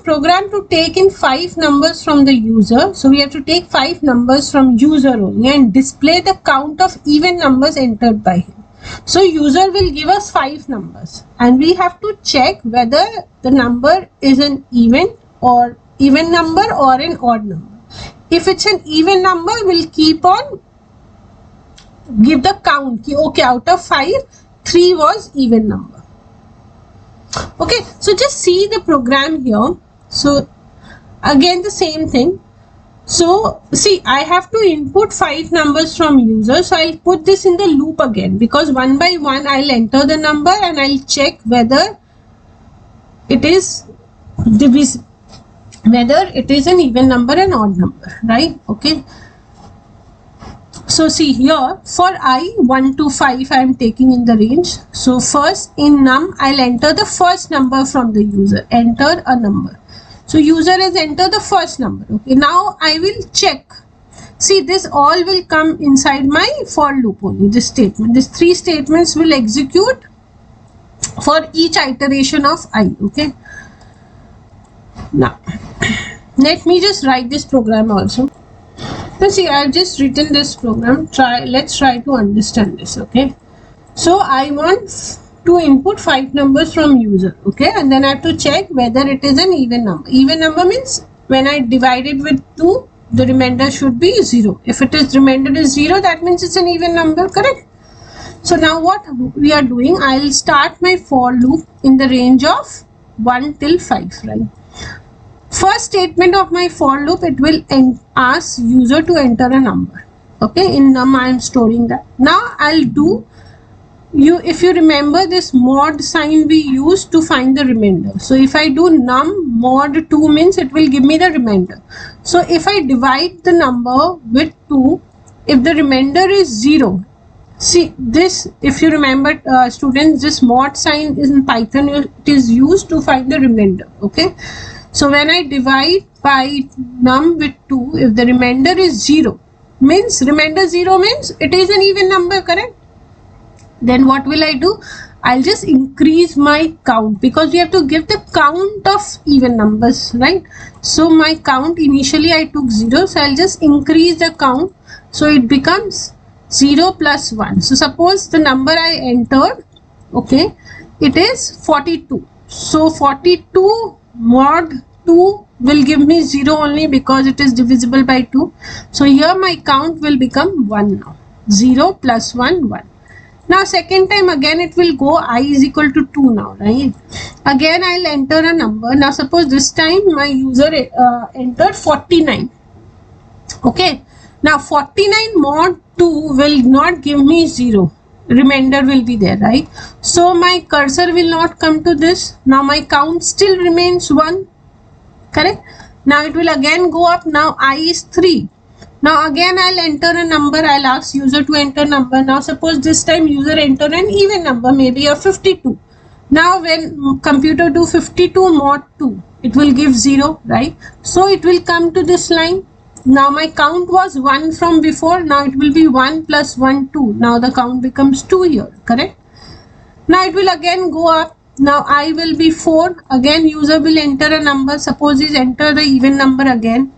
program to take in 5 numbers from the user. So we have to take 5 numbers from user only and display the count of even numbers entered by him. So user will give us 5 numbers and we have to check whether the number is an even number or an odd number. If it's an even number, we'll keep on give the count. Okay, out of 5, 3 was even number. Okay, so just see the program here. So again the same thing. So see, I have to input 5 numbers from user. So I'll put this in the loop again, because one by one I'll enter the number and I'll check whether it is whether it is an even number and odd number, right? Okay. So see here, for I 1 to 5 I am taking in the range. So first in num I'll enter the first number from the user. Enter a number. So user has entered the first number. Okay, now I will check. See, this all will come inside my for loop only. This statement, these 3 statements will execute for each iteration of I. Okay. Now let me just write this program also. So see, I've just written this program. Let's try to understand this. Okay. So I want to input 5 numbers from user. Okay, and then I have to check whether it is an even number. Even number means when I divide it with 2, the remainder should be 0. If it is remainder is 0, that means it's an even number, correct? So now what we are doing, I'll start my for loop in the range of 1 till 5, right? First statement of my for loop, it will ask user to enter a number. Okay, in num I am storing that. Now I'll do, if you remember this mod sign we used to find the remainder. So if I do num mod 2 means it will give me the remainder. So if I divide the number with 2, if the remainder is 0, see this, if you remember students, this mod sign in Python, it is used to find the remainder. Okay, so when I divide by num with 2, if the remainder is 0, means remainder 0 means it is an even number, correct? Then what will I do? I'll just increase my count, because we have to give the count of even numbers, right? So my count, initially I took 0, so I'll just increase the count, so it becomes 0 plus 1. So suppose the number I entered, okay, it is 42. So 42 mod 2 will give me 0 only because it is divisible by 2. So here my count will become 1 now. 0 plus 1, 1. Now second time again it will go I is equal to 2 now, right? Again I'll enter a number. Now suppose this time my user entered 49. Okay. Now 49 mod 2 will not give me 0. Remainder will be there, right? So my cursor will not come to this. Now my count still remains 1. Correct? Now it will again go up. Now I is 3. Now again I'll enter a number. I'll ask user to enter number. Now suppose this time user enter an even number, maybe a 52. Now when computer do 52 mod 2, it will give 0, right? So it will come to this line. Now my count was 1 from before. Now it will be 1 plus 1, 2. Now the count becomes 2 here, correct? Now it will again go up. Now I will be 4. Again user will enter a number. Suppose he enter the even number again.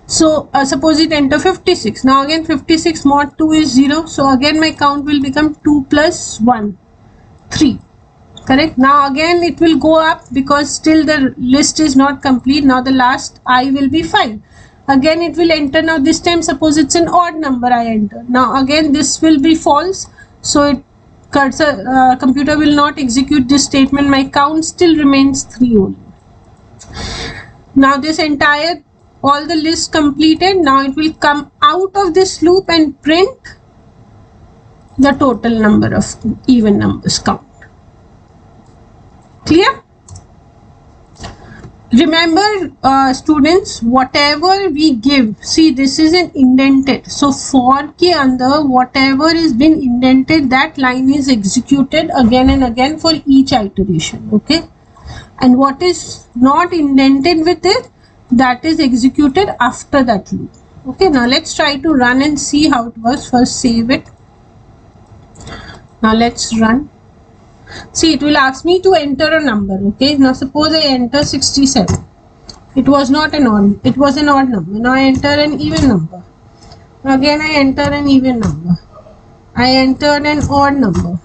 So suppose it enter 56. Now again 56 mod 2 is 0. So again my count will become 2 plus 1, 3. Correct? Now again it will go up because still the list is not complete. Now the last I will be 5. Again it will enter. Now this time suppose it's an odd number I enter. Now again this will be false. So computer will not execute this statement. My count still remains 3 only. Now this entire, all the list completed. Now it will come out of this loop and print the total number of even numbers count. Clear? Remember students, whatever we give, see this is an indented. So for ke andar whatever is been indented, that line is executed again and again for each iteration. Okay, and what is not indented with it, that is executed after that loop. Okay, now let's try to run and see how it works. First save it. Now let's run. See, it will ask me to enter a number. Okay, now suppose I enter 67. It was not an odd, it was an odd number. Now I enter an even number. Again I enter an even number. I entered an odd number.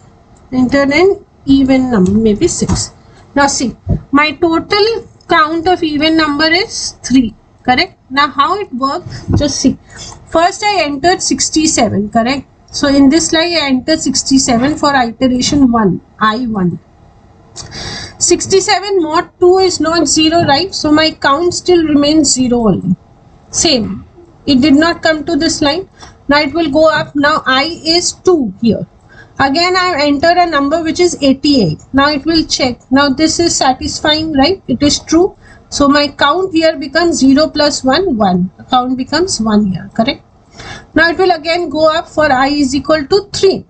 Entered an even number, maybe 6. Now see, my total count of even number is 3. Correct? Now how it works? Just see. First I entered 67. Correct? So in this line I entered 67 for iteration 1. I1. 67 mod 2 is not 0, right? So my count still remains 0 only. Same. It did not come to this line. Now it will go up. Now I is 2 here. Again I have entered a number which is 88. Now it will check. Now this is satisfying, right? It is true. So my count here becomes 0 plus 1, 1. The count becomes 1 here, correct? Now it will again go up for I is equal to 3.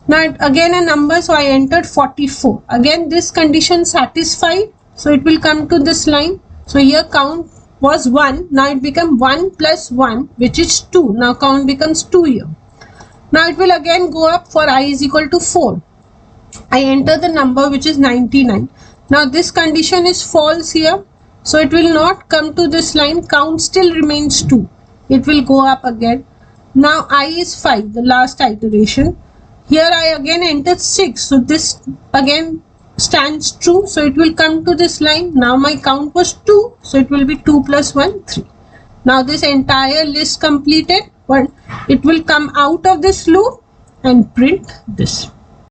Now again a number, so I entered 44. Again this condition satisfied. So it will come to this line. So here count was 1. Now it becomes 1 plus 1, which is 2. Now count becomes 2 here. Now it will again go up for I is equal to 4. I enter the number which is 99. Now this condition is false here. So it will not come to this line. Count still remains 2. It will go up again. Now I is 5, the last iteration. Here I again entered 6. So this again stands true. So it will come to this line. Now my count was 2. So it will be 2 plus 1, 3. Now this entire list completed. But it will come out of this loop and print this.